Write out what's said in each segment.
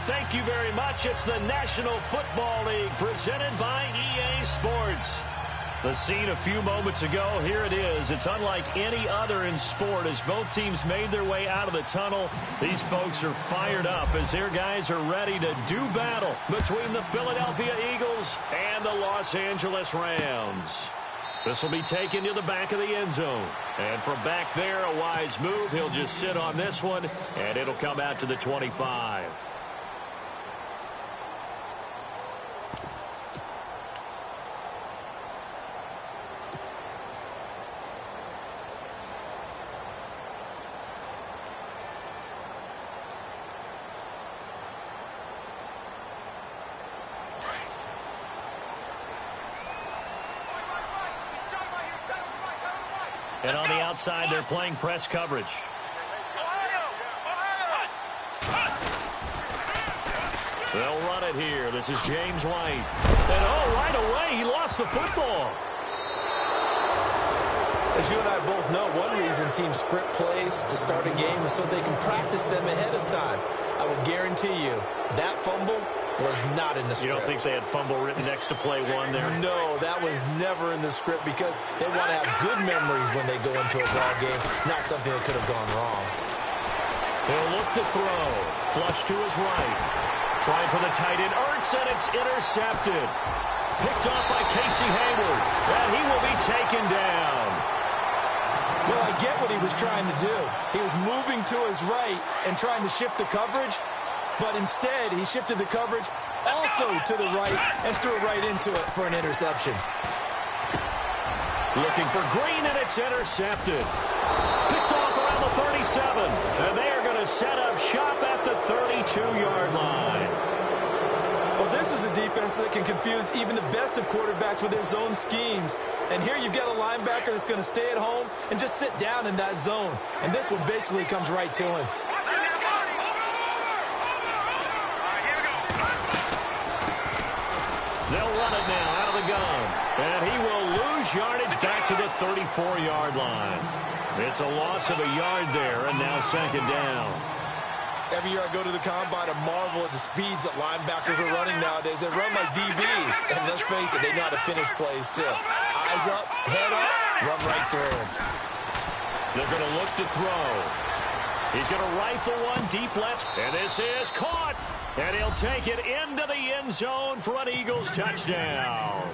thank you very much. It's the National Football League presented by EA Sports. The scene a few moments ago, here it is. It's unlike any other in sport as both teams made their way out of the tunnel. These folks are fired up as their guys are ready to do battle between the Philadelphia Eagles and the Los Angeles Rams. This will be taken to the back of the end zone. And from back there, a wise move. He'll just sit on this one, and it'll come out to the 25. And on the outside, they're playing press coverage. They'll run it here. This is James White. And, right away, he lost the football. As you and I both know, one reason teams script plays to start a game is so they can practice them ahead of time. I will guarantee you that fumble was not in the script. You don't think they had fumble written next to play one there? No, that was never in the script because they want to have good memories when they go into a ball game, not something that could have gone wrong. He'll look to throw. Flush to his right. Trying for the tight end, Ertz, and it's intercepted. Picked off by Casey Hayward, and he will be taken down. Well, I get what he was trying to do. He was moving to his right and trying to shift the coverage, but instead he shifted the coverage also to the right and threw it right into it for an interception. Looking for Green, and it's intercepted. Picked off around the 37, and they are going to set up shop at the 32-yard line. Well, this is a defense that can confuse even the best of quarterbacks with their zone schemes. And here you've got a linebacker that's going to stay at home and just sit down in that zone. And this one basically comes right to him. They'll run it now out of the gun. And he will lose yardage back to the 34-yard line. It's a loss of a yard there, and now second down. Every year I go to the combine and marvel at the speeds that linebackers are running nowadays. They run like DBs. And let's face it, they know how to finish plays too. Eyes up, head up, run right through them. They're going to look to throw. He's going to rifle one deep left. And this is caught. And he'll take it into the end zone for an Eagles touchdown.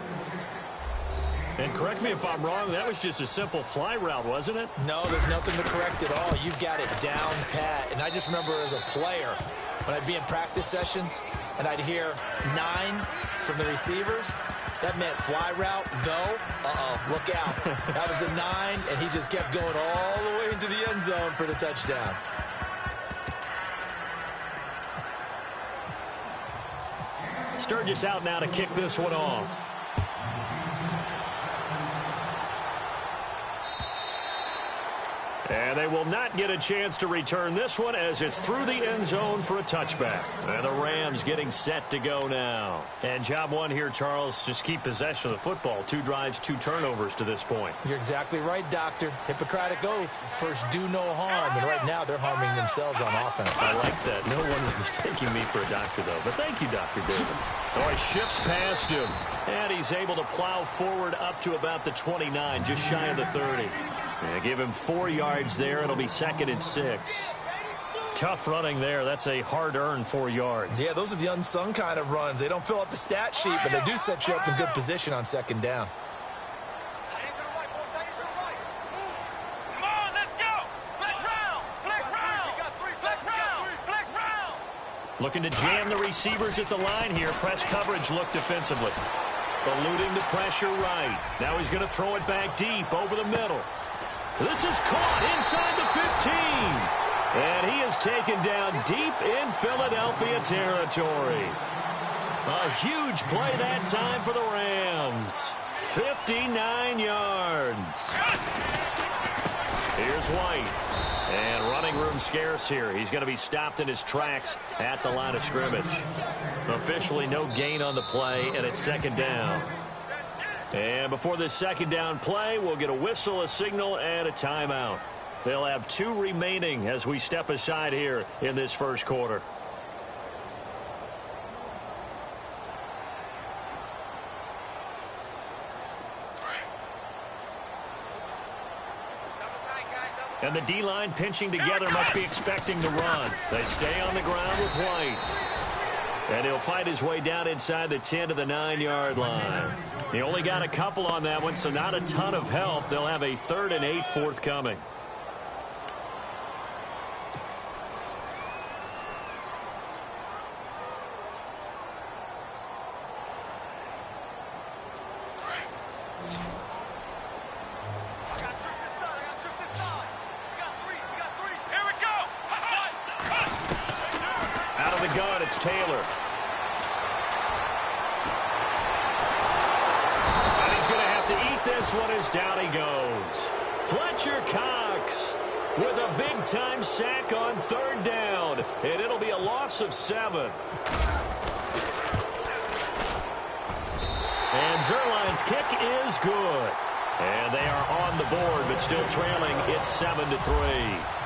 And correct me if I'm wrong, that was just a simple fly route, wasn't it? No, there's nothing to correct at all. You've got it down pat. And I just remember as a player, when I'd be in practice sessions and I'd hear 9 from the receivers, that meant fly route, go, look out. That was the 9, and he just kept going all the way into the end zone for the touchdown. Sturgis out now to kick this one off. And they will not get a chance to return this one as it's through the end zone for a touchback. And the Rams getting set to go now. And job one here, Charles, just keep possession of the football. 2 drives, 2 turnovers to this point. You're exactly right, Doctor. Hippocratic oath. First, do no harm. And right now, they're harming themselves on offense. I like that. No one was taking me for a doctor, though. But thank you, Dr. Davis. Oh, he shifts past him. And he's able to plow forward up to about the 29, just shy of the 30. And give him 4 yards there. It'll be 2nd and 6. Tough running there. That's a hard-earned 4 yards. Yeah, those are the unsung kind of runs. They don't fill up the stat sheet, but they do set you up in good position on 2nd down. Looking to jam the receivers at the line here. Press coverage look defensively. Eluding the pressure right. Now he's going to throw it back deep over the middle. This is caught inside the 15. And he is taken down deep in Philadelphia territory. A huge play that time for the Rams. 59 yards. Here's White. And running room scarce here. He's going to be stopped in his tracks at the line of scrimmage. Officially no gain on the play, and it's 2nd down. And before this 2nd down play, we'll get a whistle, a signal, and a timeout. They'll have 2 remaining as we step aside here in this first quarter. And the D-line pinching together must be expecting the run. They stay on the ground with White. And he'll fight his way down inside the 10 to the 9-yard line. He only got a couple on that one, so not a ton of help. They'll have a 3rd and 8 forthcoming. Gun, it's Taylor. And he's going to have to eat this one as down he goes. Fletcher Cox with a big-time sack on 3rd down. And it'll be a loss of 7. And Zerline's kick is good. And they are on the board, but still trailing. It's 7-3.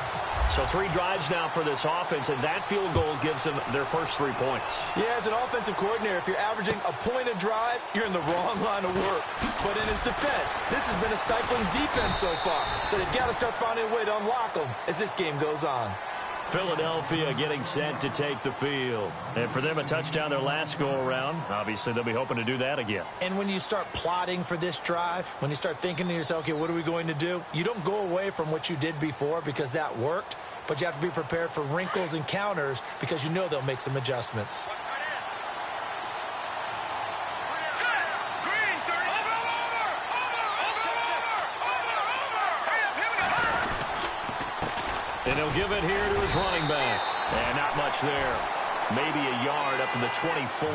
So 3 drives now for this offense, and that field goal gives them their first 3 points. Yeah, as an offensive coordinator, if you're averaging a point a drive, you're in the wrong line of work. But in his defense, this has been a stifling defense so far. So they've got to start finding a way to unlock them as this game goes on. Philadelphia getting set to take the field. And for them, a touchdown their last go-around. Obviously, they'll be hoping to do that again. And when you start plotting for this drive, when you start thinking to yourself, okay, what are we going to do? You don't go away from what you did before because that worked, but you have to be prepared for wrinkles and counters because you know they'll make some adjustments. And he'll give it here to his running back. And not much there. Maybe a yard up to the 24.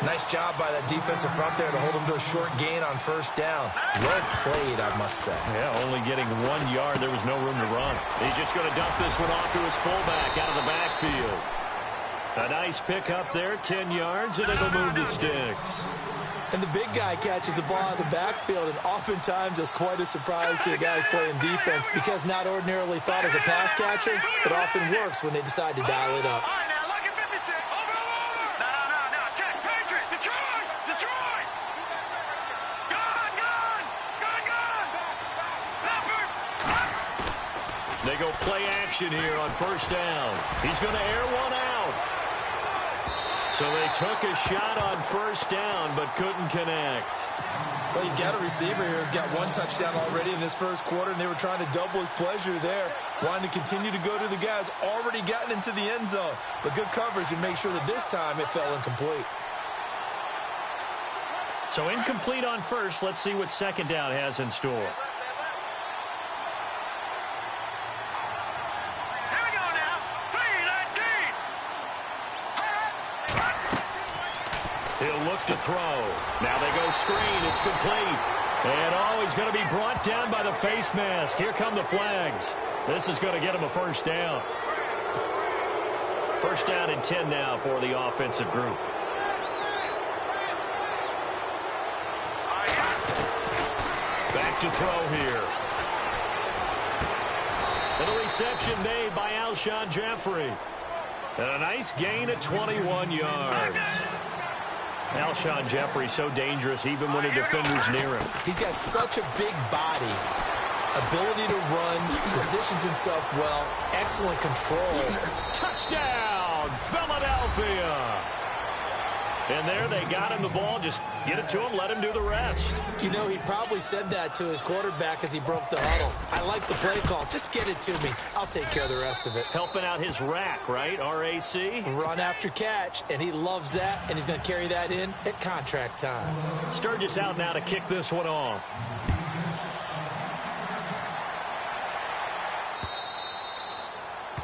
Nice job by that defensive front there to hold him to a short gain on 1st down. Well played, I must say. Yeah, only getting 1 yard. There was no room to run. He's just going to dump this one off to his fullback out of the backfield. A nice pick up there, 10 yards, and it'll move the sticks. And the big guy catches the ball out of the backfield, and oftentimes it's quite a surprise to the guys playing defense because not ordinarily thought as a pass catcher, it often works when they decide to dial it up. They go play action here on 1st down. He's going to air one out. So they took a shot on 1st down, but couldn't connect. Well, you got a receiver here who's got 1 touchdown already in this 1st quarter, and they were trying to double his pleasure there, wanting to continue to go to the guys already gotten into the end zone. But good coverage and make sure that this time it fell incomplete. So incomplete on 1st. Let's see what 2nd down has in store. He'll look to throw. Now they go screen. It's complete. And, he's going to be brought down by the face mask. Here come the flags. This is going to get him a 1st down. 1st down and 10 now for the offensive group. Back to throw here. And a reception made by Alshon Jeffrey. And a nice gain of 21 yards. Alshon Jeffrey so dangerous even when a defender's near him. He's got such a big body, ability to run, positions himself well, excellent control. Touchdown, Philadelphia! And there they got him the ball. Just get it to him, let him do the rest. You know, he probably said that to his quarterback as he broke the huddle. I like the play call. Just get it to me. I'll take care of the rest of it. Helping out his rack, right? R-A-C? Run after catch, and he loves that, and he's going to carry that in at contract time. Sturgis out now to kick this one off.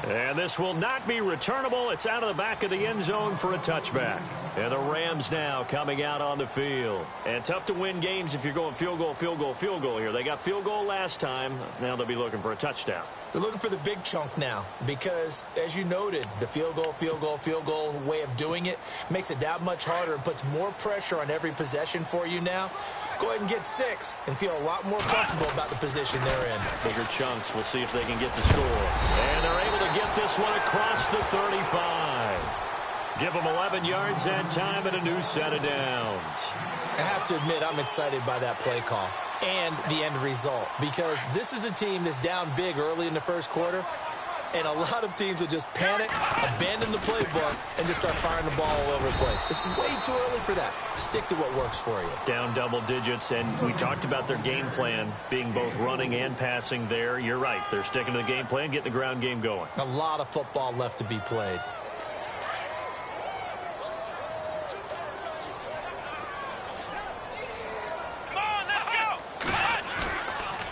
And this will not be returnable. It's out of the back of the end zone for a touchback. And the Rams now coming out on the field. And tough to win games if you're going field goal, field goal, field goal here. They got field goal last time. Now they'll be looking for a touchdown. They're looking for the big chunk now because, as you noted, the field goal way of doing it makes it that much harder and puts more pressure on every possession for you now. Go ahead and get 6 and feel a lot more comfortable about the position they're in. Bigger chunks. We'll see if they can get the score. And they're able to get this one across the 35. Give them 11 yards that time and a new set of downs. I have to admit, I'm excited by that play call. and the end result, because this is a team that's down big early in the first quarter, and a lot of teams will just panic, abandon the playbook, and just start firing the ball all over the place. It's way too early for that. Stick to what works for you. Down double digits, and we talked about their game plan being both running and passing there. You're right. They're sticking to the game plan, getting the ground game going. A lot of football left to be played.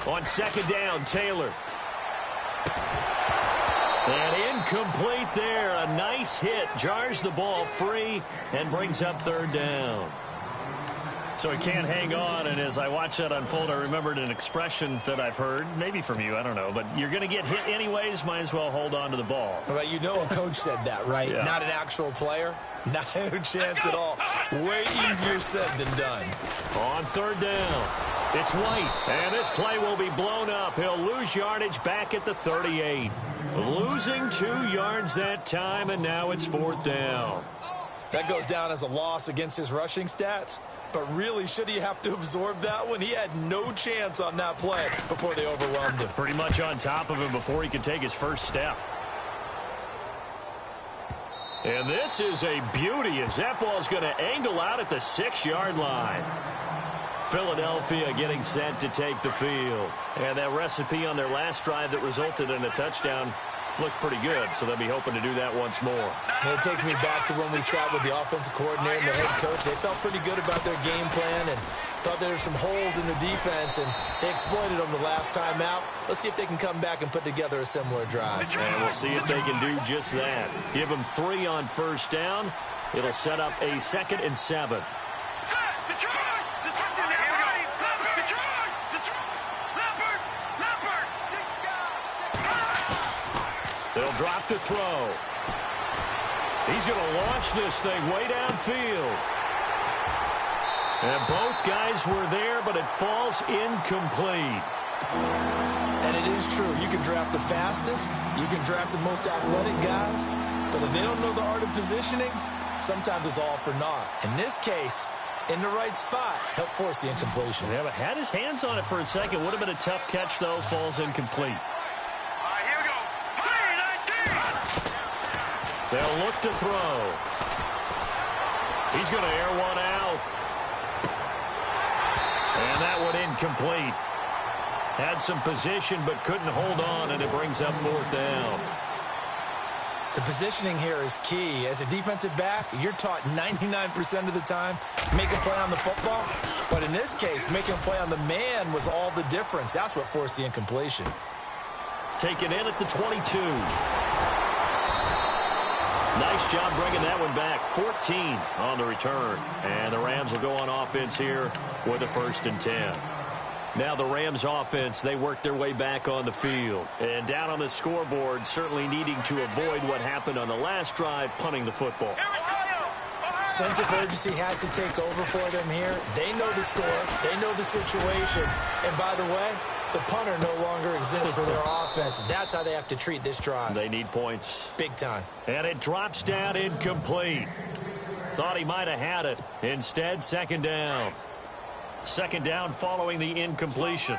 On second down, Taylor. And incomplete there. A nice hit. Jars the ball free and brings up third down. So he can't hang on, and as I watch that unfold, I remembered an expression that I've heard, maybe from you, I don't know, but you're going to get hit anyways, might as well hold on to the ball. Well, you know a coach said that, right? Yeah. Not an actual player. No chance at all. Way easier said than done. On third down, it's White, and this play will be blown up. He'll lose yardage back at the 38. Losing 2 yards that time, and now it's fourth down. That goes down as a loss against his rushing stats. But really, should he have to absorb that one? He had no chance on that play before they overwhelmed him. Pretty much on top of him before he could take his first step. And this is a beauty as that ball's going to angle out at the 6-yard line. Philadelphia getting set to take the field. And that recipe on their last drive that resulted in a touchdown looked pretty good, so they'll be hoping to do that once more. And it takes me back to when we sat with the offensive coordinator and the head coach. They felt pretty good about their game plan and thought there were some holes in the defense, and they exploited them the last time out. Let's see if they can come back and put together a similar drive. And we'll see if they can do just that. Give them 3 on first down. It'll set up a 2nd and 7. They'll drop to throw. He's going to launch this thing way downfield. And both guys were there, but it falls incomplete. And it is true. You can draft the fastest. You can draft the most athletic guys. But if they don't know the art of positioning, sometimes it's all for naught. In this case, in the right spot, help force the incompletion. Yeah, but had his hands on it for a second. Would have been a tough catch, though. Falls incomplete. They'll look to throw. He's going to air one out. And that one incomplete. Had some position but couldn't hold on, and it brings up fourth down. The positioning here is key. As a defensive back, you're taught 99% of the time, make a play on the football. But in this case, making a play on the man was all the difference. That's what forced the incompletion. Taken in at the 22. Nice job bringing that one back. 14 on the return. And the Rams will go on offense here with a 1st and 10. Now the Rams offense, they work their way back on the field. And down on the scoreboard, certainly needing to avoid what happened on the last drive, punting the football. Sense of urgency has to take over for them here. They know the score. They know the situation. And by the way, the punter no longer exists for their offense. That's how they have to treat this drive. They need points. Big time. And it drops down incomplete. Thought he might have had it. Instead, 2nd down. 2nd down following the incompletion.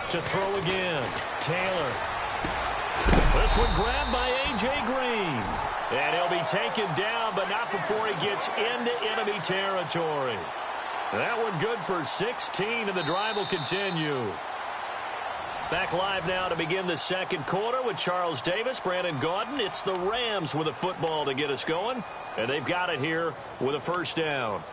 To throw again. Taylor. This one grabbed by A.J. Green. And he'll be taken down, but not before he gets into enemy territory. That one good for 16, and the drive will continue. Back live now to begin the 2nd quarter with Charles Davis, Brandon Gaudin. It's the Rams with a football to get us going, and they've got it here with a 1st down.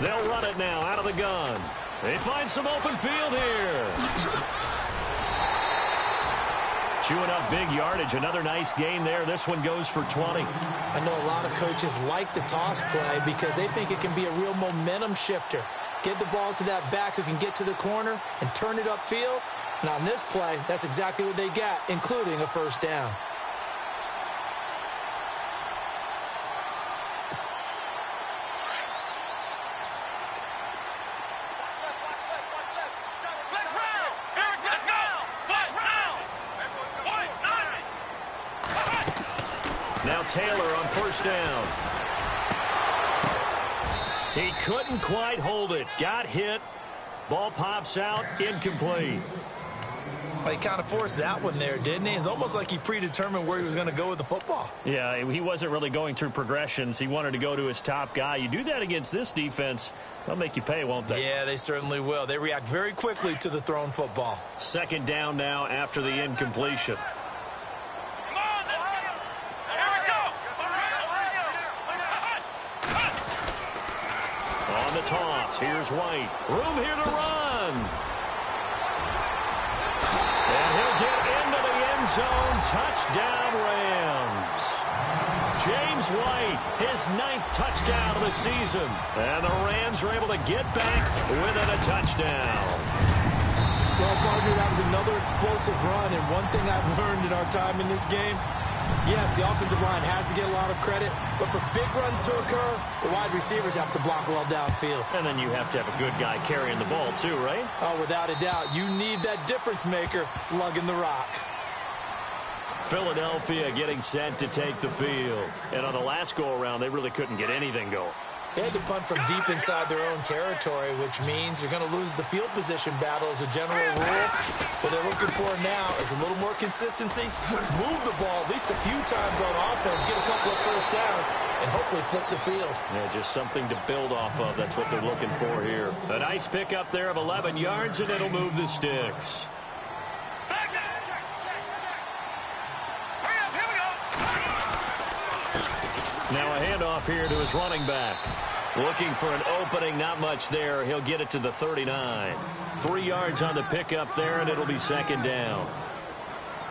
They'll run it now out of the gun. They find some open field here. Chewing up big yardage. Another nice gain there. This one goes for 20. I know a lot of coaches like the toss play because they think it can be a real momentum shifter. Get the ball to that back who can get to the corner and turn it upfield. And on this play, that's exactly what they got, including a 1st down. Taylor on first down. He couldn't quite hold it. Got hit. Ball pops out. Incomplete. He kind of forced that one there, didn't he? It's almost like he predetermined where he was going to go with the football. Yeah, he wasn't really going through progressions. He wanted to go to his top guy. You do that against this defense, they'll make you pay, won't they? Yeah, they certainly will. They react very quickly to the thrown football. Second down now after the incompletion. On the toss, here's White. Room here to run. And he'll get into the end zone. Touchdown, Rams. James White, his 9th touchdown of the season. And the Rams are able to get back within a touchdown. Well, partner, that was another explosive run. And one thing I've learned in our time in this game, yes, the offensive line has to get a lot of credit, but for big runs to occur, the wide receivers have to block well downfield. And then you have to have a good guy carrying the ball too, right? Oh, without a doubt. You need that difference maker lugging the rock. Philadelphia getting set to take the field. And on the last go-around, they really couldn't get anything going. They had to punt from deep inside their own territory, which means you're going to lose the field position battle as a general rule. What they're looking for now is a little more consistency, move the ball at least a few times on offense, get a couple of first downs, and hopefully flip the field. Yeah, just something to build off of. That's what they're looking for here. A nice pickup there of 11 yards, and it'll move the sticks. Now a handoff here to his running back. Looking for an opening, not much there. He'll get it to the 39. 3 yards on the pickup there, and it'll be second down.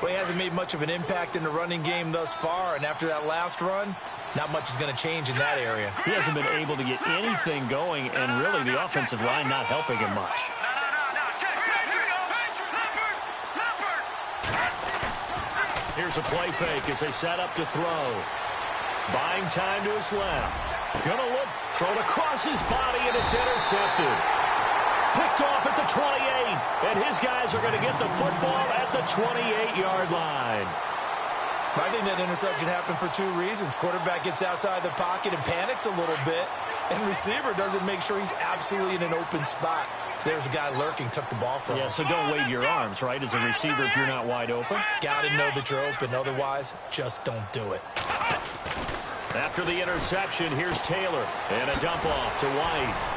Well, he hasn't made much of an impact in the running game thus far, and after that last run, not much is going to change in that area. He hasn't been able to get anything going, and really the offensive line not helping him much. Here's a play fake as they set up to throw. Buying time to his left. Gonna look, thrown across his body, and it's intercepted. Picked off at the 28, and his guys are going to get the football at the 28-yard line. I think that interception happened for two reasons. Quarterback gets outside the pocket and panics a little bit, and receiver doesn't make sure he's absolutely in an open spot. So there's a guy lurking, took the ball from him. Yeah, so don't wave your arms, right, as a receiver if you're not wide open? Got to know that you're open. Otherwise, just don't do it. After the interception, here's Taylor. And a dump off to White.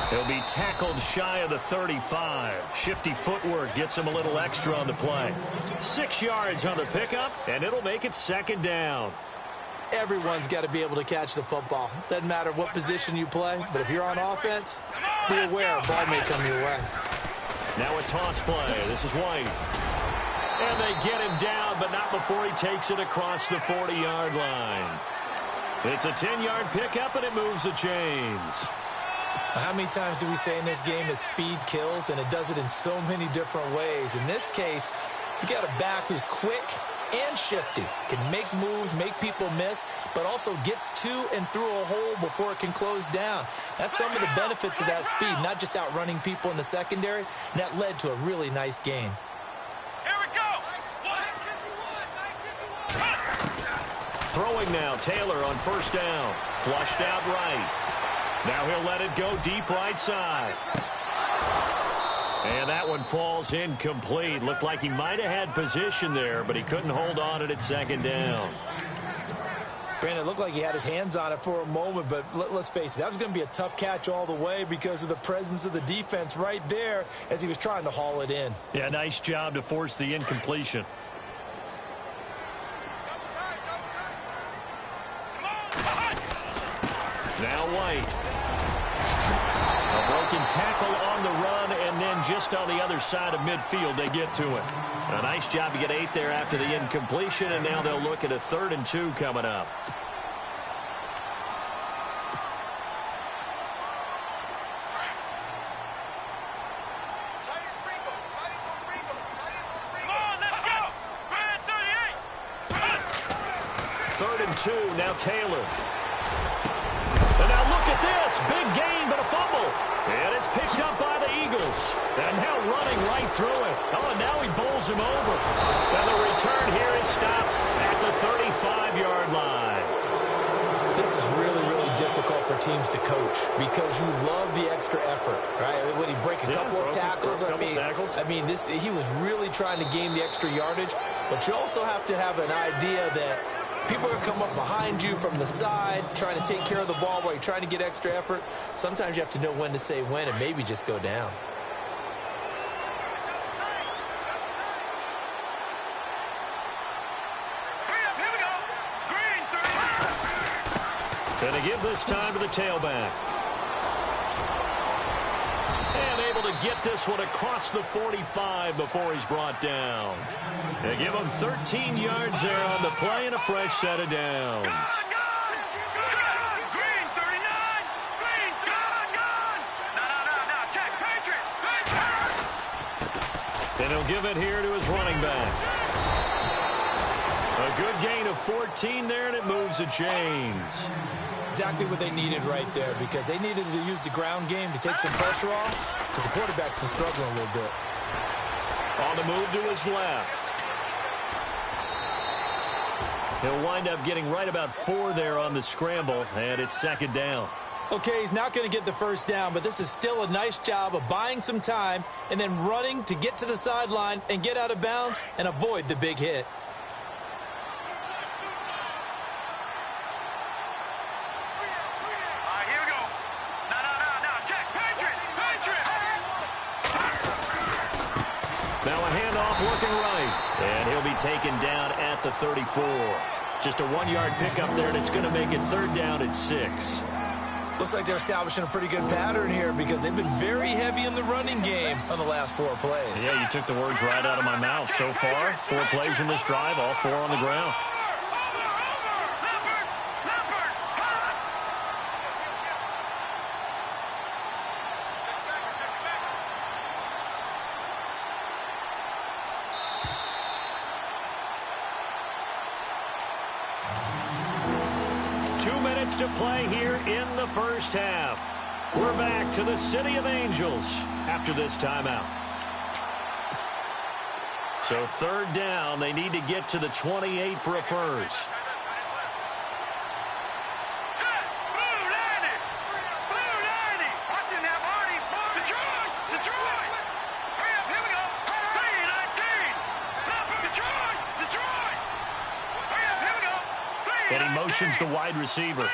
He'll be tackled shy of the 35. Shifty footwork gets him a little extra on the play. 6 yards on the pickup, and it'll make it second down. Everyone's got to be able to catch the football. Doesn't matter what position you play, but if you're on offense, be aware a ball may come your way. Now a toss play. This is White. And they get him down, but not before he takes it across the 40-yard line. It's a 10-yard pickup, and it moves the chains. How many times do we say in this game that speed kills, and it does it in so many different ways? In this case, you got a back who's quick and shifty, can make moves, make people miss, but also gets to and through a hole before it can close down. That's some of the benefits of that speed, not just outrunning people in the secondary, and that led to a really nice gain. Throwing now, Taylor on first down. Flushed out right. Now he'll let it go deep right side. And that one falls incomplete. Looked like he might have had position there, but he couldn't hold on at second down. Brandon, it looked like he had his hands on it for a moment, but let's face it, that was going to be a tough catch all the way because of the presence of the defense right there as he was trying to haul it in. Yeah, nice job to force the incompletion. Now White. A broken tackle on the run, and then just on the other side of midfield, they get to it. A nice job to get 8 there after the incompletion, and now they'll look at a 3rd and 2 coming up. Third and 2, now Taylor. And now look at this. Big gain, but a fumble. And it's picked up by the Eagles. Eagles. And now running right through it. Oh, and now he bowls him over. And the return here is stopped at the 35-yard line. This is really, really difficult for teams to coach because you love the extra effort, right? When he break a couple of tackles, I mean, he was really trying to gain the extra yardage, but you also have to have an idea that people are going to come up behind you from the side, trying to take care of the ball while you're trying to get extra effort. Sometimes you have to know when to say when and maybe just go down. Going to give this time to the tailback. And able to get this one across the 45 before he's brought down. They give him 13 yards there on the play and a fresh set of downs. And he'll give it here to his running back. A good gain of 14 there, and it moves the chains. Exactly what they needed right there, because they needed to use the ground game to take some pressure off, because the quarterback's been struggling a little bit. On the move to his left. He'll wind up getting right about 4 there on the scramble, and it's second down. Okay, he's not going to get the first down, but this is still a nice job of buying some time and then running to get to the sideline and get out of bounds and avoid the big hit. Now a handoff looking right, and he'll be taken down at the 34. Just a 1-yard pickup there, and it's going to make it third down at 6. Looks like they're establishing a pretty good pattern here because they've been very heavy in the running game on the last 4 plays. Yeah, you took the words right out of my mouth. So far, 4 plays in this drive, all 4 on the ground. To play here in the first half. We're back to the City of Angels after this timeout. So third down, they need to get to the 28 for a first. And he motions the wide receiver.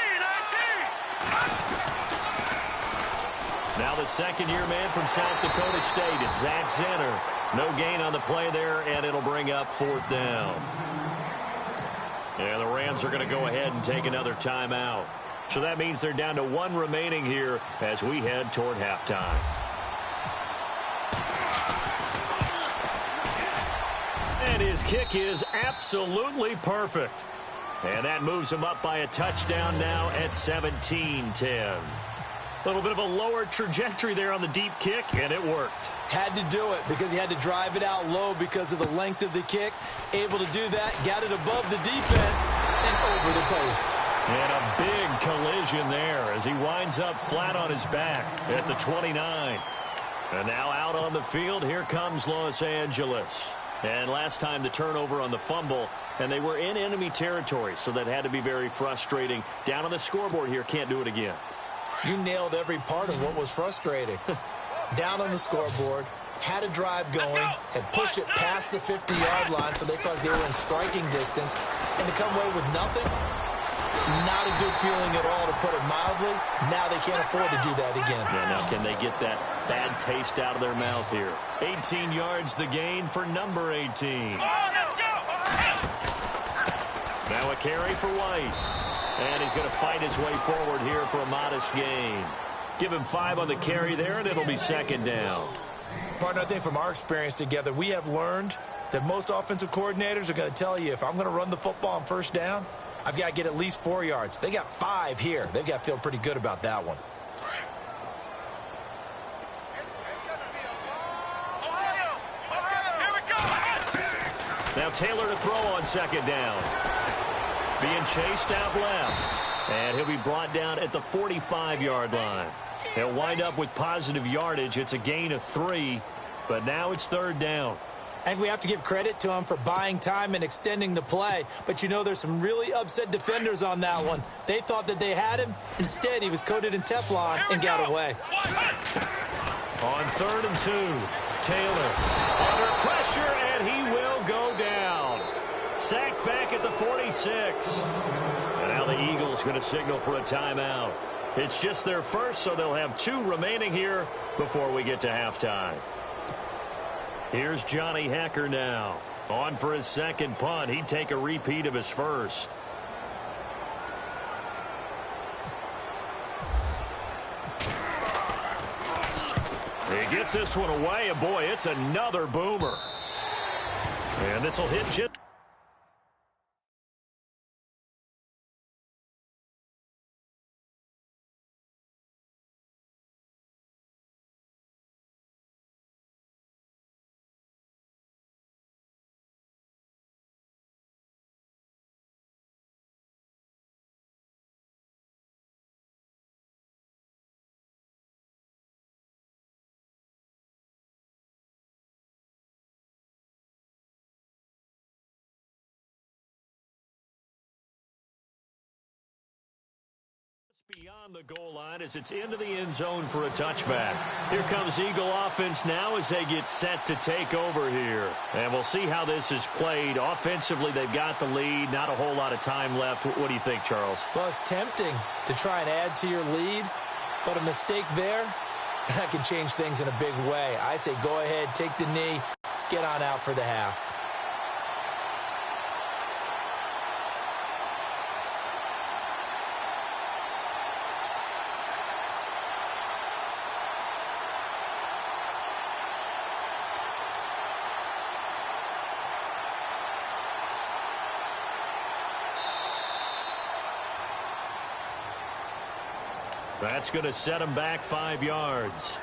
Now the second-year man from South Dakota State, it's Zach Zenner. No gain on the play there, and it'll bring up 4th down. And the Rams are going to go ahead and take another timeout. So that means they're down to 1 remaining here as we head toward halftime. And his kick is absolutely perfect. And that moves him up by a touchdown now at 17-10. A little bit of a lower trajectory there on the deep kick, and it worked. Had to do it because he had to drive it out low because of the length of the kick. Able to do that, got it above the defense, and over the post. And a big collision there as he winds up flat on his back at the 29. And now out on the field, here comes Los Angeles. And last time the turnover on the fumble, and they were in enemy territory, so that had to be very frustrating. Down on the scoreboard here, can't do it again. You nailed every part of what was frustrating. Down on the scoreboard, had a drive going, had pushed it past the 50-yard line so they thought they were in striking distance, and to come away with nothing, not a good feeling at all, to put it mildly. Now they can't afford to do that again. Yeah, now can they get that bad taste out of their mouth here? 18 yards the gain for number 18. Now a carry for White. And he's going to fight his way forward here for a modest gain. Give him 5 on the carry there, and it'll be second down. Partner, I think from our experience together, we have learned that most offensive coordinators are going to tell you, if I'm going to run the football on first down, I've got to get at least 4 yards. They got 5 here. They've got to feel pretty good about that one. Now Taylor to throw on second down. Being chased out left. And he'll be brought down at the 45-yard line. They'll wind up with positive yardage. It's a gain of 3, but now it's 3rd down. And we have to give credit to him for buying time and extending the play. But, you know, there's some really upset defenders on that one. They thought that they had him. Instead, he was coated in Teflon and got away. On 3rd and 2, Taylor under pressure, and he will go down. Sacked back at the 46. And now the Eagles going to signal for a timeout. It's just their first, so they'll have 2 remaining here before we get to halftime. Here's Johnny Hecker now. On for his second punt. He'd take a repeat of his first. He gets this one away, and boy, it's another boomer. And this will hit just... beyond the goal line as it's into the end zone for a touchback. Here comes Eagle offense now as they get set to take over here. And we'll see how this is played. Offensively, they've got the lead. Not a whole lot of time left. What do you think, Charles? Well, it's tempting to try and add to your lead, but a mistake there, that can change things in a big way. I say go ahead, take the knee, get on out for the half. That's going to set him back 5 yards.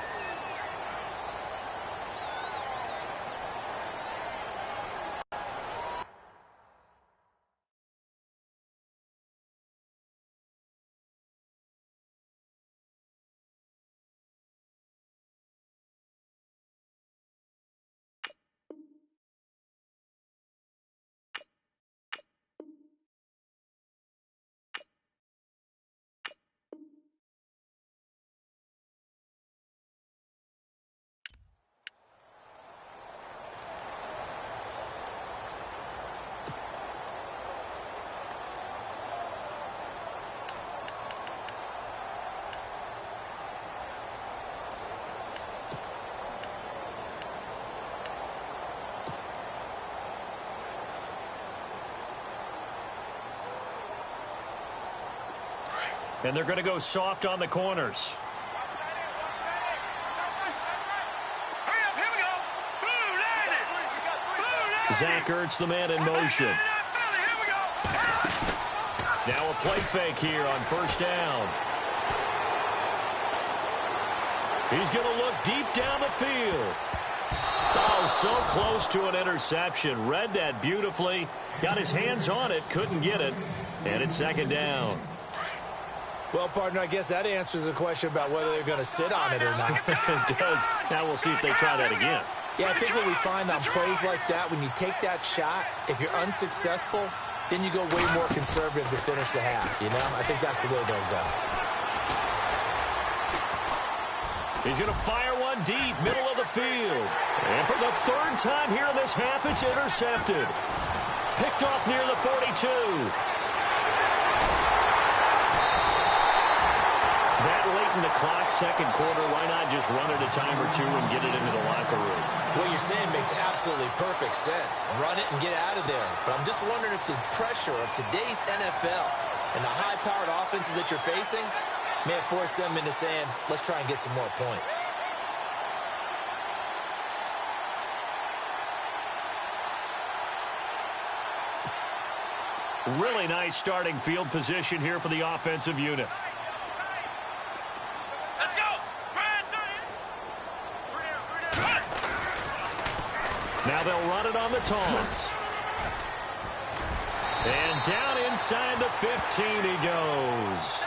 And they're going to go soft on the corners. Zach Ertz, the man in motion. Now a play fake here on 1st down. He's going to look deep down the field. Oh, so close to an interception. Read that beautifully. Got his hands on it, couldn't get it. And it's 2nd down. Well, partner, I guess that answers the question about whether they're going to sit on it or not. It does. Now we'll see if they try that again. Yeah, I think what we find on plays like that, when you take that shot, if you're unsuccessful, then you go way more conservative to finish the half, you know? I think that's the way they'll go. He's going to fire one deep, middle of the field. And for the 3rd time here in this half, it's intercepted. Picked off near the 42. That late in the clock, 2nd quarter, why not just run it a time or 2 and get it into the locker room? What you're saying makes absolutely perfect sense. Run it and get out of there. But I'm just wondering if the pressure of today's NFL and the high-powered offenses that you're facing may have forced them into saying, let's try and get some more points. Really nice starting field position here for the offensive unit. Now they'll run it on the toss. And down inside the 15 he goes.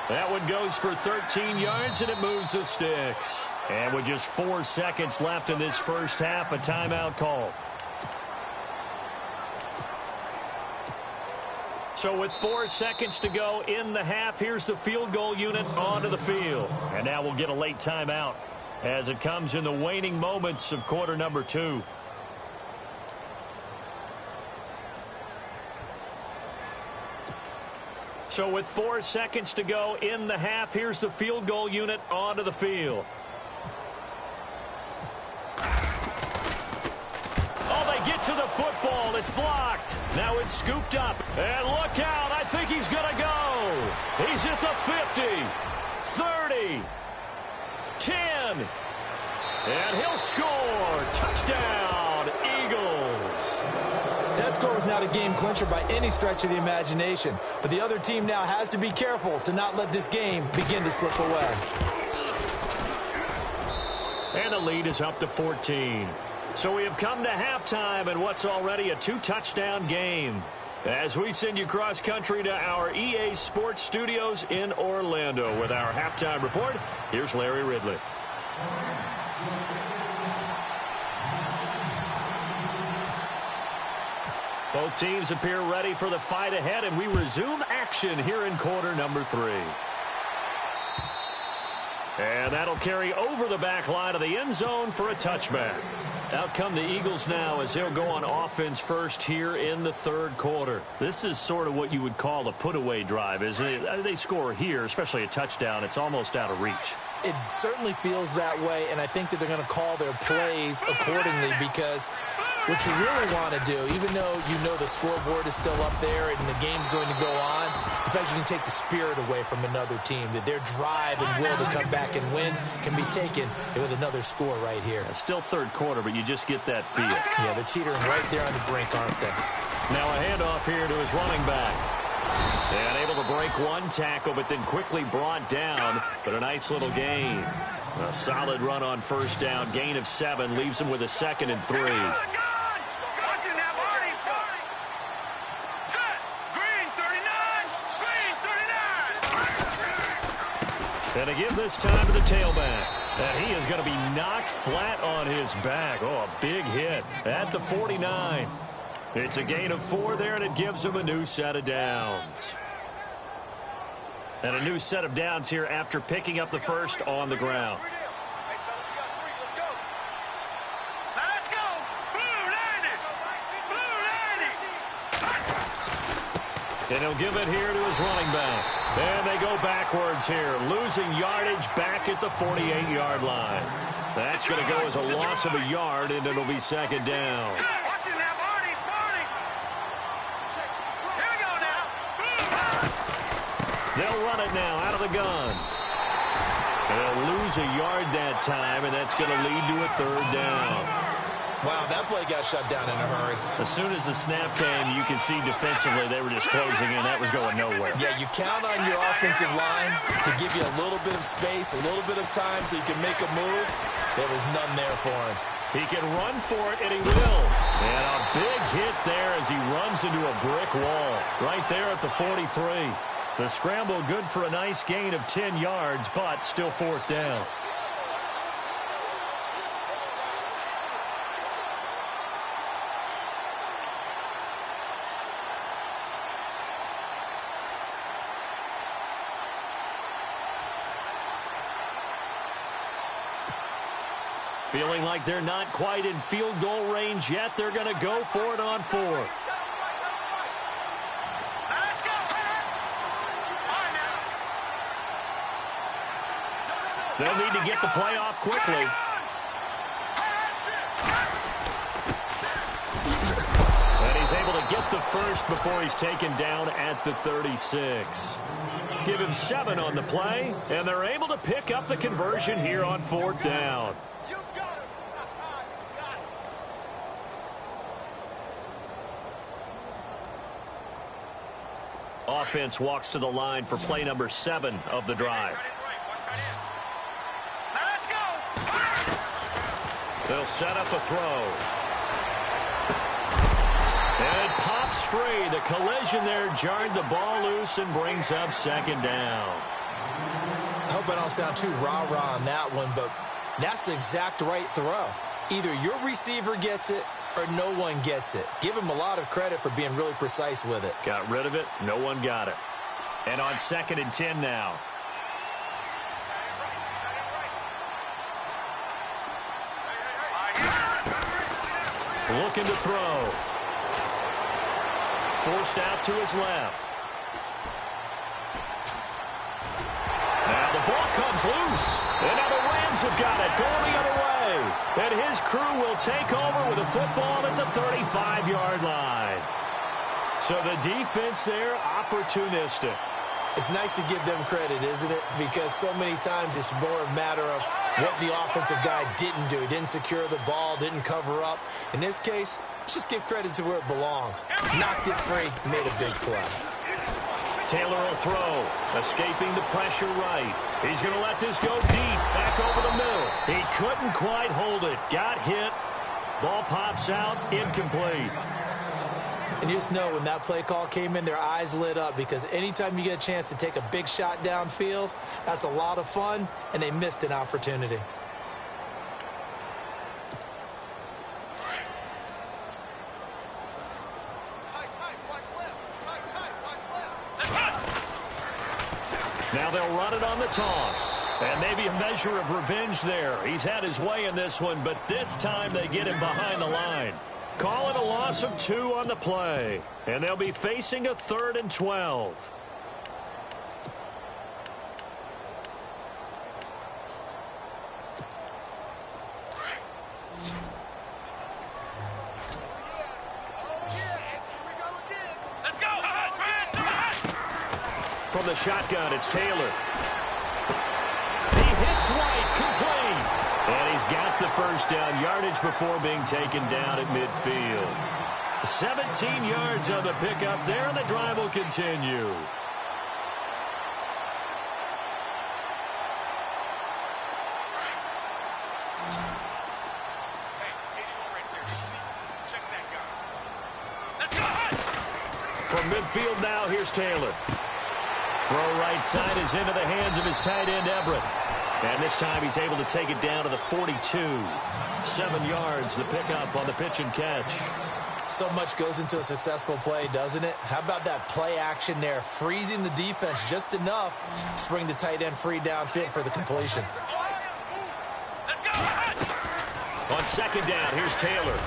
That one goes for 13 yards, and it moves the sticks. And with just 4 seconds left in this first half, a timeout call. So with 4 seconds to go in the half, here's the field goal unit onto the field. And now we'll get a late timeout as it comes in the waning moments of quarter number 2. So with 4 seconds to go in the half, here's the field goal unit onto the field. Oh, they get to the football. It's blocked. Now it's scooped up. And look out. I think he's going to go. He's at the 50, 30, 10. And he'll score. Touchdown, Eagles. That score was not a game clincher by any stretch of the imagination. But the other team now has to be careful to not let this game begin to slip away. And the lead is up to 14. So we have come to halftime in what's already a 2-touchdown game. As we send you cross-country to our EA Sports Studios in Orlando with our halftime report, here's Larry Ridley. Both teams appear ready for the fight ahead, and we resume action here in quarter number 3. And that'll carry over the back line of the end zone for a touchback. Out come the Eagles now as they'll go on offense first here in the third quarter. This is sort of what you would call a put-away drive, isn't it? They score here, especially a touchdown. It's almost out of reach. It certainly feels that way, and I think that they're going to call their plays accordingly because what you really want to do, even though you know the scoreboard is still up there and the game's going to go on, in fact, you can take the spirit away from another team, that their drive and will to come back and win can be taken with another score right here. It's still third quarter, but you just get that feel. Yeah, they're teetering right there on the brink, aren't they? Now a handoff here to his running back. And able to break one tackle, but then quickly brought down, but a nice little gain. A solid run on first down, gain of 7, leaves him with a 2nd and 3. And to give this time to the tailback. And he is going to be knocked flat on his back. Oh, a big hit at the 49. It's a gain of 4 there, and it gives him a new set of downs. And a new set of downs here after picking up the first on the ground. And he'll give it here to his running back. And they go backwards here, losing yardage back at the 48-yard line. That's going to go as a loss of a yard, and it'll be 2nd down. They'll run it now out of the gun. They'll lose a yard that time, and that's going to lead to a 3rd down. Wow, that play got shut down in a hurry. As soon as the snap came, you can see defensively they were just closing in. That was going nowhere. Yeah, you count on your offensive line to give you a little bit of space, a little bit of time so you can make a move. There was none there for him. He can run for it, and he will. And a big hit there as he runs into a brick wall right there at the 43. The scramble good for a nice gain of 10 yards, but still 4th down. Feeling like they're not quite in field goal range yet. They're going to go for it on 4th. They'll need to get the play off quickly. And he's able to get the first before he's taken down at the 36. Give him 7 on the play, and they're able to pick up the conversion here on 4th down. Offense walks to the line for play number 7 of the drive. They'll set up a throw. And it pops free. The collision there jarred the ball loose and brings up 2nd down. hope I don't sound too rah-rah on that one, but that's the exact right throw. Either your receiver gets it or no one gets it. Give him a lot of credit for being really precise with it. Got rid of it. No one got it. And on 2nd and 10 now. Looking to throw. Forced out to his left. Now the ball comes loose. And now the Rams have got it going the other way. And his crew will take over with a football at the 35-yard line. So the defense there, opportunistic. It's nice to give them credit, isn't it? Because so many times it's more a matter of what the offensive guy didn't do. He didn't secure the ball, didn't cover up. In this case, let's just give credit to where it belongs. Knocked it free, made a big play. Taylor will throw, escaping the pressure right. He's going to let this go deep, back over the middle. He couldn't quite hold it. Got hit. Ball pops out, incomplete. And you just know when that play call came in, their eyes lit up because anytime you get a chance to take a big shot downfield, that's a lot of fun, and they missed an opportunity. Now they'll run it on the toss. And maybe a measure of revenge there. He's had his way in this one, but this time they get him behind the line. Call it a loss of 2 on the play. And they'll be facing a 3rd and 12. From the shotgun, it's Taylor. He hits right, complete. And he's got the first down yardage before being taken down at midfield. 17 yards on the pickup there, and the drive will continue. From midfield now, here's Taylor. Throw right side is into the hands of his tight end, Everett. And this time he's able to take it down to the 42. 7 yards, the pickup on the pitch and catch. So much goes into a successful play, doesn't it? How about that play action there? Freezing the defense just enough to bring the tight end free downfield for the completion. On 2nd down, here's Taylor.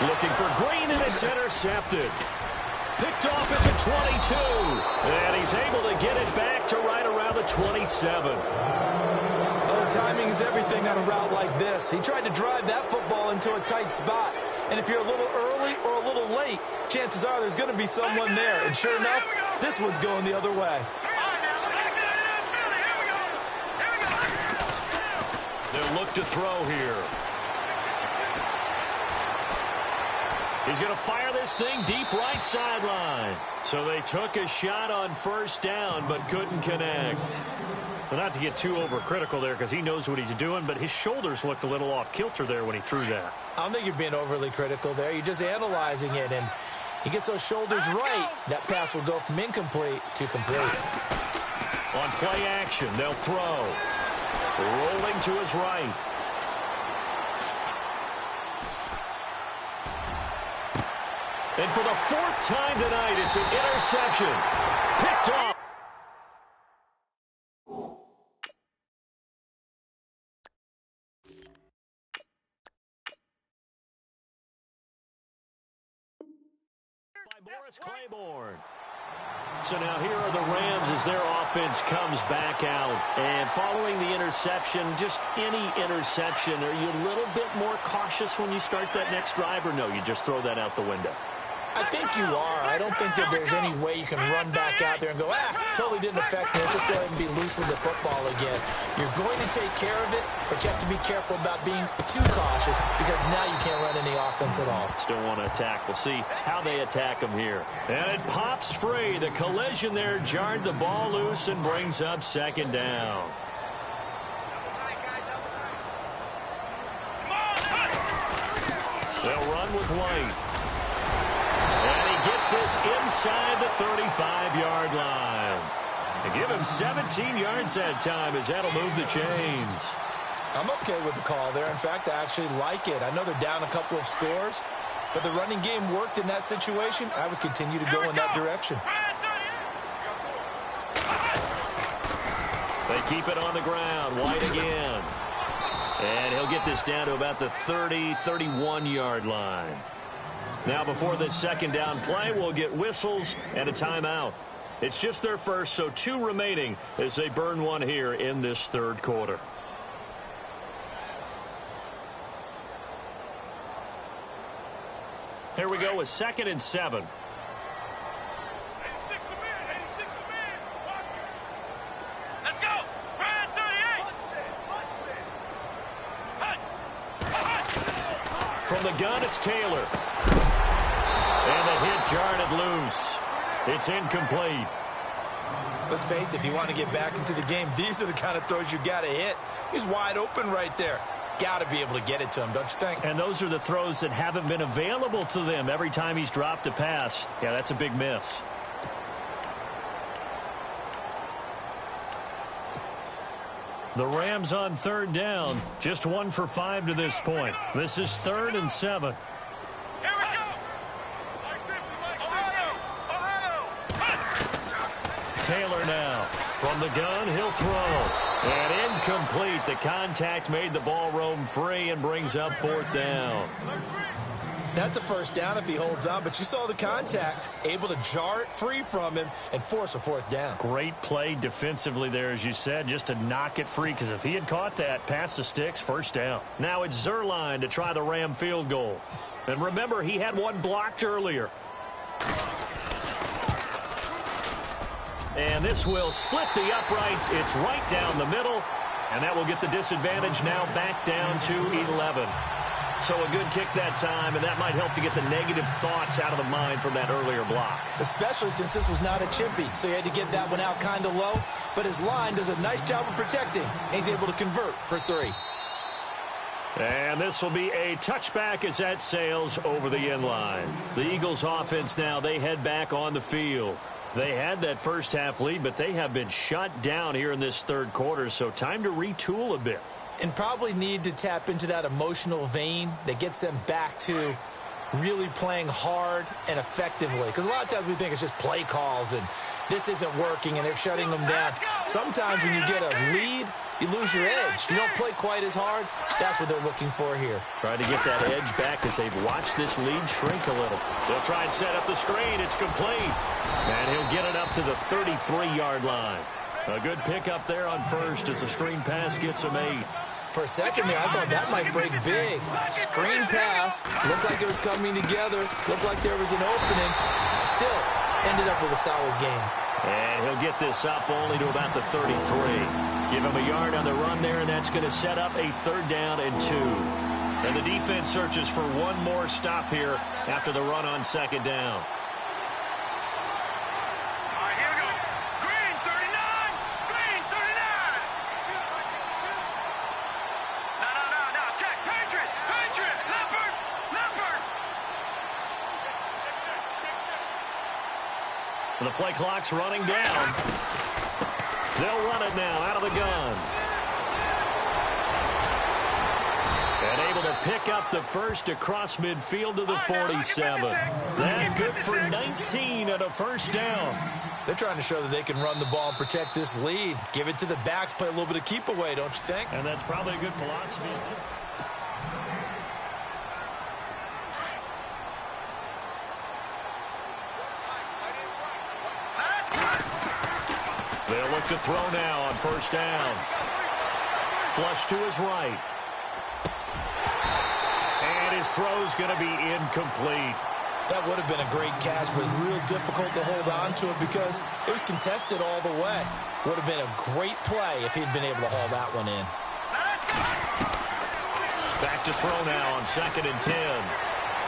Looking for Green, and it's intercepted. Picked off at the 22. And he's able to get it back to right around the 27. Oh, timing is everything on a route like this. He tried to drive that football into a tight spot. And if you're a little early or a little late, chances are there's going to be someone there. And sure enough, this one's going the other way. They'll look to throw here. He's going to fire this thing deep right sideline. So they took a shot on 1st down, but couldn't connect. Well, not to get too overcritical there because he knows what he's doing, but his shoulders looked a little off kilter there when he threw that. I don't think you're being overly critical there. You're just analyzing it, and he gets those shoulders right. That pass will go from incomplete to complete. On play action, they'll throw. Rolling to his right. And for the 4th time tonight, it's an interception. Picked off. By Morris Claiborne. So now here are the Rams as their offense comes back out. And following the interception, just any interception, are you a little bit more cautious when you start that next drive, or no, you just throw that out the window? I think you are. I don't think that there's any way you can run back out there and go, totally didn't affect me. Just go ahead and be loose with the football again. You're going to take care of it, but you have to be careful about being too cautious because now you can't run any offense at all. Still want to attack. We'll see how they attack him here. And it pops free. The collision there jarred the ball loose and brings up 2nd down. They'll run with White. And he gets this inside the 35-yard line. And give him 17 yards that time as that'll move the chains. I'm okay with the call there. In fact, I actually like it. I know they're down a couple of scores, but the running game worked in that situation. I would continue to go in that direction. They keep it on the ground. White again. And he'll get this down to about the 30, 31-yard line. Now before this second down play, we'll get whistles and a timeout. It's just their first, so 2 remaining as they burn one here in this third quarter. Here we go with 2nd and 7. Let's go. Ryan 38. From the gun, it's Taylor. And the hit jarred it loose. It's incomplete. Let's face it, if you want to get back into the game, these are the kind of throws you got to hit. He's wide open right there. Got to be able to get it to him, don't you think? And those are the throws that haven't been available to them every time he's dropped a pass. Yeah, that's a big miss. The Rams on 3rd down. Just 1 for 5 to this point. This is 3rd and 7. Here we go. Taylor now. From the gun, he'll throw. And incomplete. The contact made the ball roam free and brings up 4th down. That's a first down if he holds on, but you saw the contact, able to jar it free from him and force a 4th down. Great play defensively there, as you said, just to knock it free, because if he had caught that, past the sticks, 1st down. Now it's Zerline to try the Ram field goal. And remember, he had one blocked earlier. And this will split the uprights. It's right down the middle. And that will get the disadvantage now back down to 11. So a good kick that time, and that might help to get the negative thoughts out of the mind from that earlier block. Especially since this was not a chippy, so he had to get that one out kind of low. But his line does a nice job of protecting, and he's able to convert for 3. And this will be a touchback as that sails over the end line. The Eagles offense now, they head back on the field. They had that first half lead, but they have been shut down here in this third quarter, so time to retool a bit. And probably need to tap into that emotional vein that gets them back to really playing hard and effectively. Because a lot of times we think it's just play calls and this isn't working and they're shutting them down. Sometimes when you get a lead, you lose your edge. You don't play quite as hard. That's what they're looking for here. Try to get that edge back as they've watched this lead shrink a little. They'll try and set up the screen. It's complete. And he'll get it up to the 33-yard line. A good pickup there on first as the screen pass gets him 8. For a second there, I thought that might break big. Screen pass. Looked like it was coming together. Looked like there was an opening. Still ended up with a solid game. And he'll get this up only to about the 33. Give him a yard on the run there, and that's going to set up a 3rd down and 2. And the defense searches for one more stop here after the run on 2nd down. The play clock's running down. They'll run it now out of the gun. And able to pick up the first across midfield to the 47. That good for 19 and a 1st down. They're trying to show that they can run the ball and protect this lead. Give it to the backs, play a little bit of keep away, don't you think? And that's probably a good philosophy. They'll look to throw now on 1st down. Flush to his right. And his throw's going to be incomplete. That would have been a great catch, but it's real difficult to hold on to it because it was contested all the way. Would have been a great play if he'd been able to haul that one in. Back to throw now on 2nd and 10.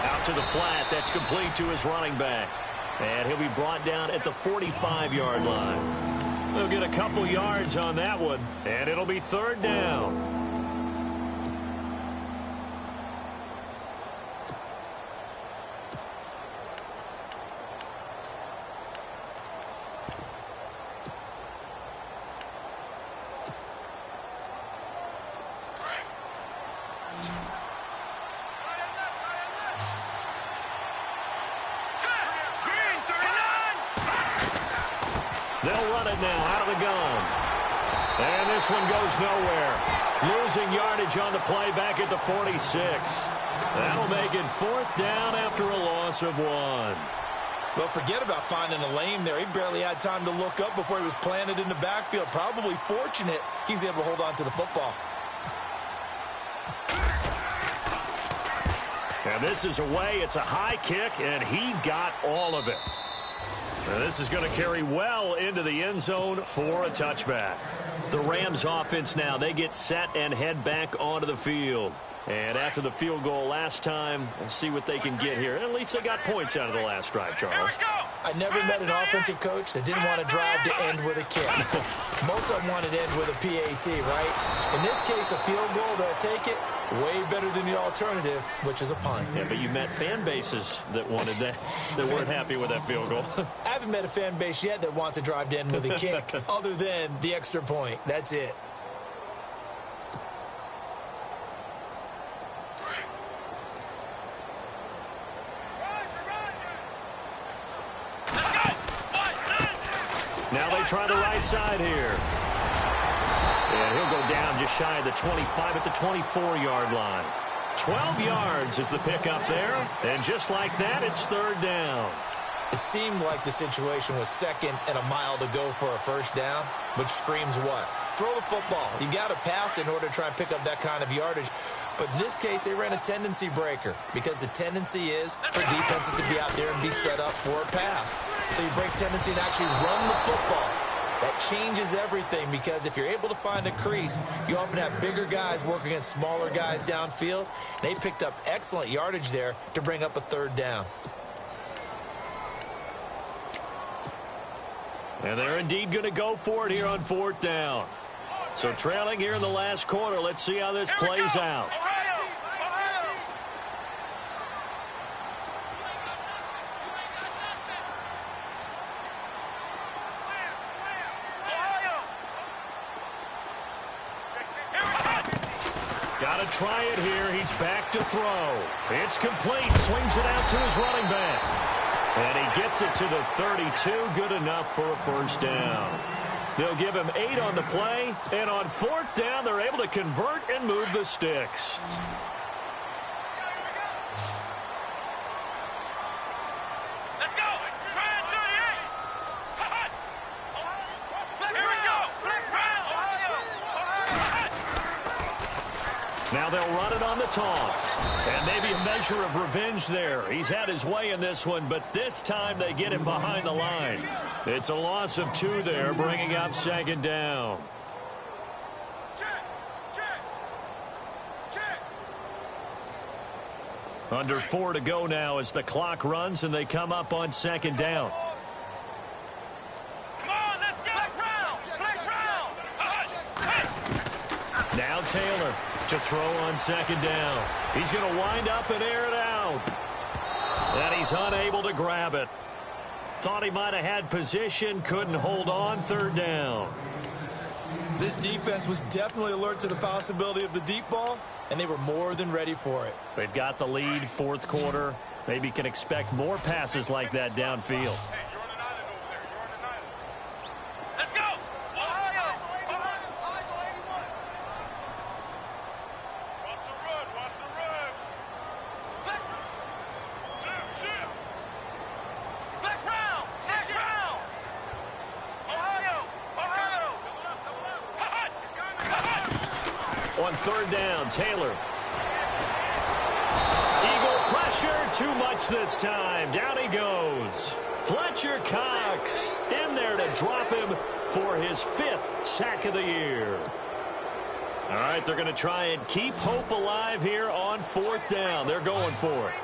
Out to the flat. That's complete to his running back. And he'll be brought down at the 45-yard line. They'll get a couple yards on that one, and it'll be 3rd down. They'll run it now out of the gun. And this one goes nowhere. Losing yardage on the play back at the 46. That'll make it 4th down after a loss of 1. Well, forget about finding a lane there. He barely had time to look up before he was planted in the backfield. Probably fortunate he was able to hold on to the football. And this is away. It's a high kick, and he got all of it. And this is going to carry well into the end zone for a touchback. The Rams offense now, they get set and head back onto the field. And after the field goal last time, we'll see what they can get here. At least they got points out of the last drive, Charles. I never met an offensive coach that didn't want to drive to end with a kick. Most of them wanted to end with a PAT, right? In this case, a field goal, they'll take it. Way better than the alternative, which is a punt. Yeah, but you met fan bases that wanted that, that weren't happy with that field goal. I haven't met a fan base yet that wants to drive to end with a kick, other than the extra point. That's it. Now they try the right side here. And he'll go down just shy of the 25 at the 24-yard line. 12 yards is the pickup there. And just like that, it's 3rd down. It seemed like the situation was 2nd and a mile to go for a 1st down, which screams what? Throw the football. You got to pass in order to try and pick up that kind of yardage. But in this case, they ran a tendency breaker because the tendency is for defenses to be out there and be set up for a pass. So you break tendency and actually run the football. That changes everything because if you're able to find a crease, you often have bigger guys working against smaller guys downfield. And they picked up excellent yardage there to bring up a 3rd down. And they're indeed going to go for it here on 4th down. So trailing here in the last quarter. Let's see how this plays out. Got to try it here. He's back to throw. It's complete. Swings it out to his running back. And he gets it to the 32. Good enough for a 1st down. They'll give him 8 on the play. And on 4th down, they're able to convert and move the sticks. Let's go. Ryan 38. Hot. Here we go. Ohio. Now they'll run it on the toss. And maybe a measure of revenge there. He's had his way in this one, but this time they get him behind the line. It's a loss of 2 there, bringing up 2nd down. Under 4 to go now as the clock runs and they come up on 2nd down. Come on, let's go. Flex round. Now Taylor to throw on 2nd down. He's going to wind up and air it out. And he's unable to grab it. Thought he might have had position, couldn't hold on. 3rd down. This defense was definitely alert to the possibility of the deep ball, and they were more than ready for it. They've got the lead, 4th quarter. Maybe can expect more passes like that downfield. Let's go. Ohio. Watch the run. Shift. Flex round. Ohio. On 3rd down, Taylor. Eagle pressure, too much this time. Down he goes. Fletcher Cox in there to drop him for his 5th sack of the year. All right, they're going to try and keep hope alive here on 4th down. They're going for it.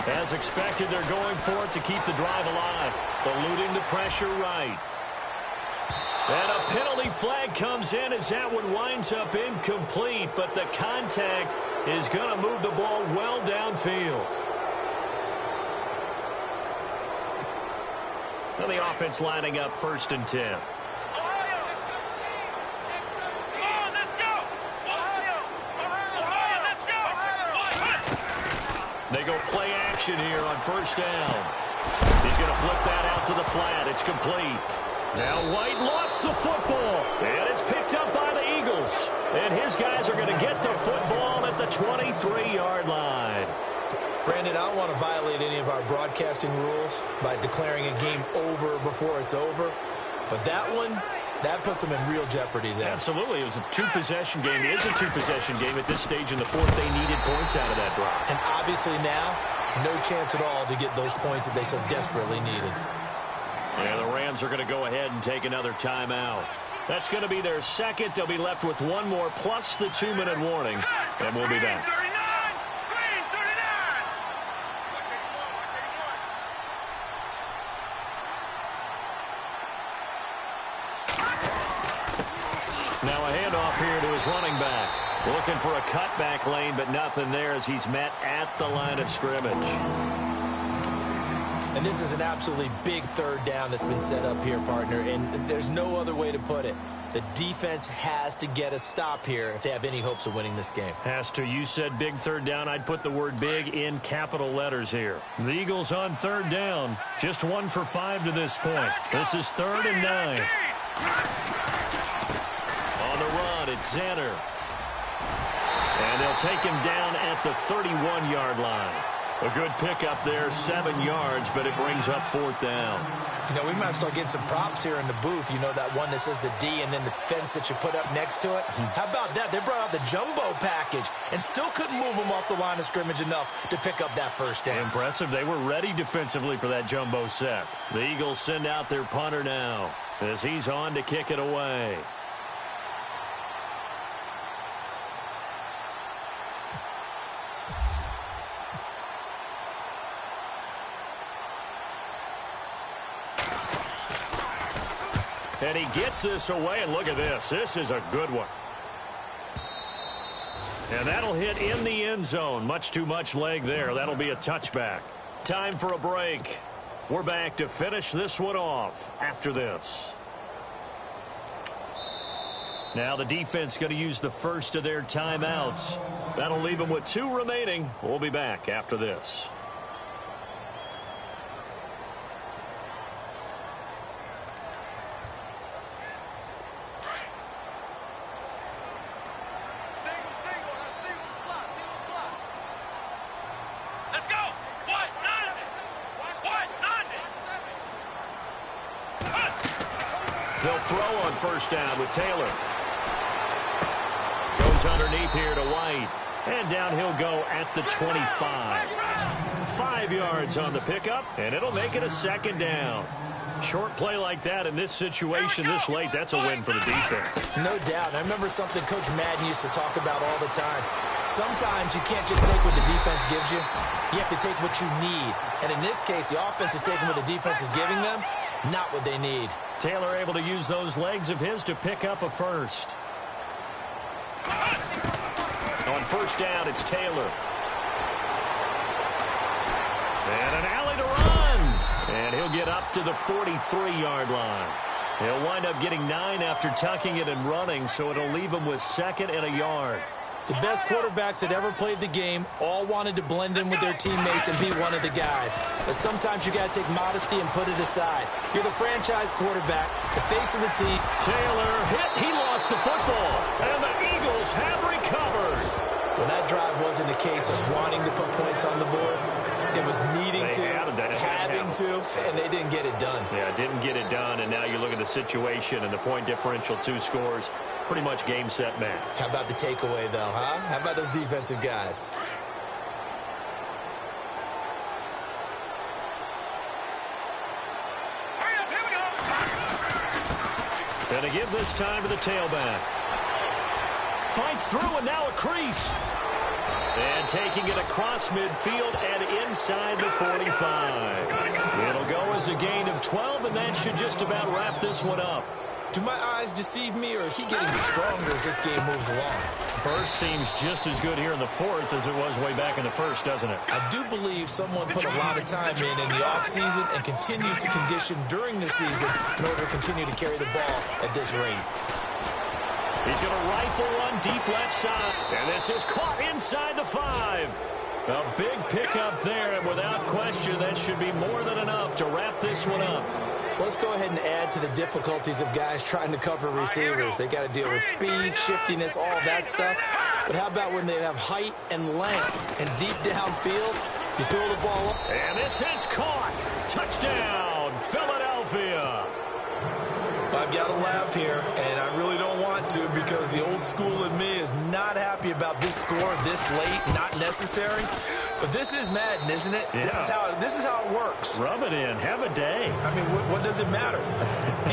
As expected, they're going for it to keep the drive alive, eluding the pressure right. And a penalty flag comes in as that one winds up incomplete, but the contact is going to move the ball well downfield. And the offense lining up 1st and 10. They go play action here on 1st down. He's going to flip that out to the flat. It's complete. Now White lost the football, and it's picked up by the Eagles. And his guys are going to get the football at the 23-yard line. Brandon, I don't want to violate any of our broadcasting rules by declaring a game over before it's over. But that one, that puts them in real jeopardy there. Absolutely. It was a two-possession game. It is a two-possession game at this stage in the fourth. They needed points out of that drive. And obviously now, no chance at all to get those points that they so desperately needed. Yeah, the Rams are going to go ahead and take another timeout. That's going to be their second. They'll be left with one more plus the 2-minute warning. And we'll be back. Now a handoff here to his running back. Looking for a cutback lane, but nothing there as he's met at the line of scrimmage. And this is an absolutely big 3rd down that's been set up here, partner, and there's no other way to put it. The defense has to get a stop here if they have any hopes of winning this game. Has to. You said big 3rd down. I'd put the word big in capital letters here. The Eagles on 3rd down. Just 1 for 5 to this point. This is 3rd and 9. On the run, it's Zanner. And they'll take him down at the 31-yard line. A good pickup there, 7 yards, but it brings up 4th down. You know, we might start getting some props here in the booth. You know, that one that says the D and then the fence that you put up next to it? How about that? They brought out the jumbo package and still couldn't move them off the line of scrimmage enough to pick up that 1st down. Impressive. They were ready defensively for that jumbo set. The Eagles send out their punter now as he's on to kick it away. And he gets this away, and look at this. This is a good one. And that'll hit in the end zone. Much too much leg there. That'll be a touchback. Time for a break. We're back to finish this one off after this. Now the defense going to use the first of their timeouts. That'll leave them with 2 remaining. We'll be back after this. They'll throw on 1st down with Taylor. Goes underneath here to White. And down he'll go at the 25. 5 yards on the pickup, and it'll make it a 2nd down. Short play like that in this situation this late, that's a win for the defense. No doubt. I remember something Coach Madden used to talk about all the time. Sometimes you can't just take what the defense gives you. You have to take what you need. And in this case, the offense is taking what the defense is giving them, not what they need. Taylor able to use those legs of his to pick up a 1st. On 1st down, it's Taylor. And an alley to run. And he'll get up to the 43-yard line. He'll wind up getting 9 after tucking it and running, so it'll leave him with 2nd and a yard. The best quarterbacks that ever played the game all wanted to blend in with their teammates and be one of the guys. But sometimes you got to take modesty and put it aside. You're the franchise quarterback, the face of the team. Taylor hit. He lost the football. And the Eagles have recovered. Well, that drive wasn't a case of wanting to put points on the board. It was needing to, having to, and they didn't get it done. Yeah, didn't get it done, and now you look at the situation and the point differential, 2 scores, pretty much game, set, match. How about the takeaway, though, huh? How about those defensive guys? Hurry up, here we go. Going to give this time to the tailback. Fights through, and now a crease. And taking it across midfield and inside the 45. It'll go as a gain of 12, and that should just about wrap this one up. Do my eyes deceive me, or is he getting stronger as this game moves along? burst seems just as good here in the fourth as it was way back in the first, doesn't it? I do believe someone put a lot of time in the offseason and continues to condition during the season in order to continue to carry the ball at this rate. He's going to rifle one deep left side. And this is caught inside the 5. A big pickup there, and without question, that should be more than enough to wrap this one up. So let's go ahead and add to the difficulties of guys trying to cover receivers. They got to deal with speed, shiftiness, all that stuff. But how about when they have height and length and deep downfield, you throw the ball up. And this is caught. Touchdown, Philadelphia. I've got to laugh here, and I really don't want to because the old school in me is not happy about this score this late, not necessary. But this is Madden, isn't it? Yeah. This is how it works. Rub it in. Have a day. I mean, what does it matter?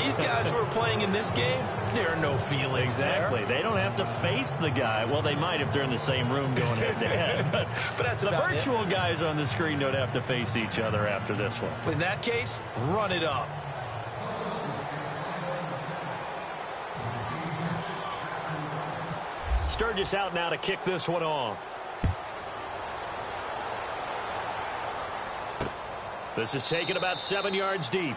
These guys who are playing in this game, there are no feelings Exactly. there. They don't have to face the guy. Well, they might if they're in the same room going head-to-head. But that's the about virtual guys on the screen don't have to face each other after this one. In that case, run it up. Sturgis out now to kick this one off. This is taken about 7 yards deep.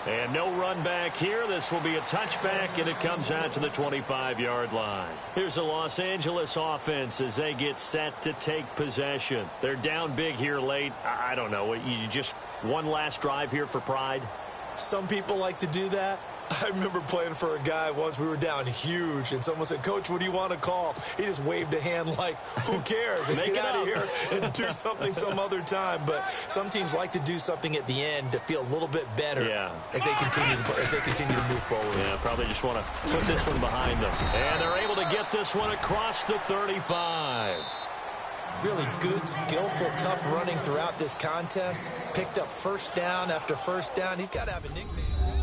And no run back here. This will be a touchback, and it comes out to the 25-yard line. Here's the Los Angeles offense as they get set to take possession. They're down big here late. I don't know. You just one last drive here for pride? Some people like to do that. I remember playing for a guy once. We were down huge, and someone said, "Coach, what do you want to call?" He just waved a hand like, who cares? Let's get out of here and do something some other time. But some teams like to do something at the end to feel a little bit better as they continue to move forward. Yeah, probably just want to put this one behind them. And they're able to get this one across the 35. Really good, skillful, tough running throughout this contest. Picked up first down after first down. He's got to have a nickname.